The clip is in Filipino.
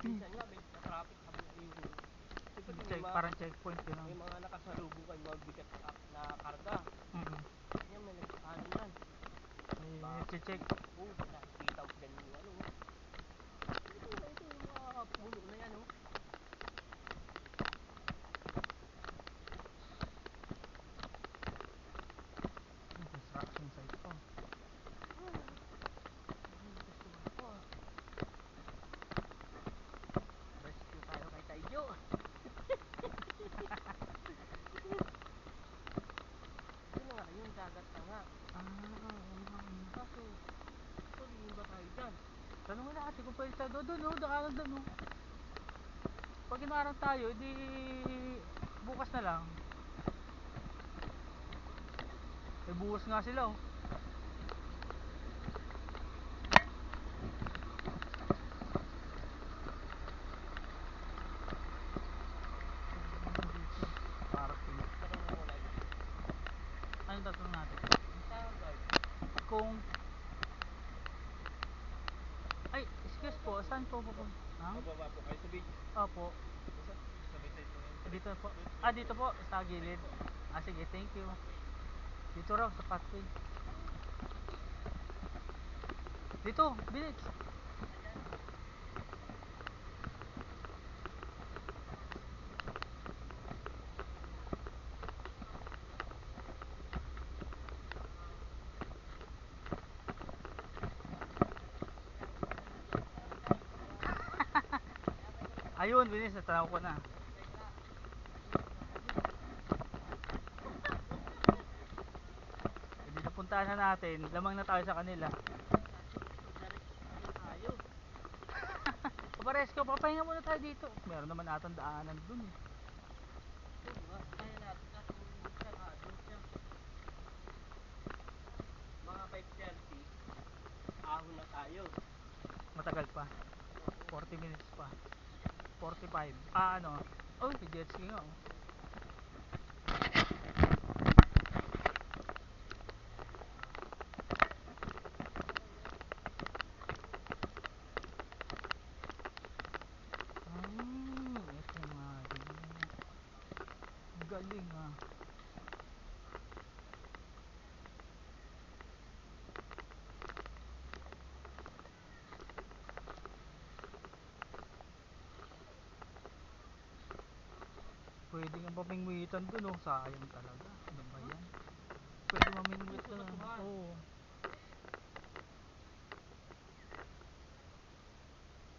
Minsan nga may traffic sabi nga yung Check, parang checkpoint yun. may mga nakasalubong kayo mga bigat na karga. Yan may nagkano yan. Check. Oo, nakikita mo dyan yung ano. Ito yung mga puno na yan oh. Construction site po. Rescue tayo kay Taiyo. Yun nga, yung dagat na nga. Kaso, pwede ba tayo dyan? Tanong na natin kung pwede tayo doon o, daanan doon o. Pag inaarang tayo, di bukas na lang. Eh bukas nga sila o. Parking. Tanong mo muna ito. Anong tatanong natin? Sa guard. Kung ay, excuse po, saan po pupunta? Mababa po kayo sa beach. Opo. Sa beach ito yun. Dito po. Dito po, sa gilid. Sige, thank you. Dito raw, sa pathway. Dito, bilis. Ayun, bilis, natanaw ko na. Hindi napuntahan na natin, lamang na tayo sa kanila. Paparesko, papahinga muna tayo dito. Meron naman atang daanan dun eh. Kaya natin kasi sarado siya. Mga 5:30 ahon na tayo. Matagal pa. 40 minutes pa. 45. Ano? Oh, jet ski nga oh. Ito nga din. Galing ah. Pwede nga pamingwitan dun oh. Sayang talaga. Ano ba yan? Pwede mamingwit na. Oo.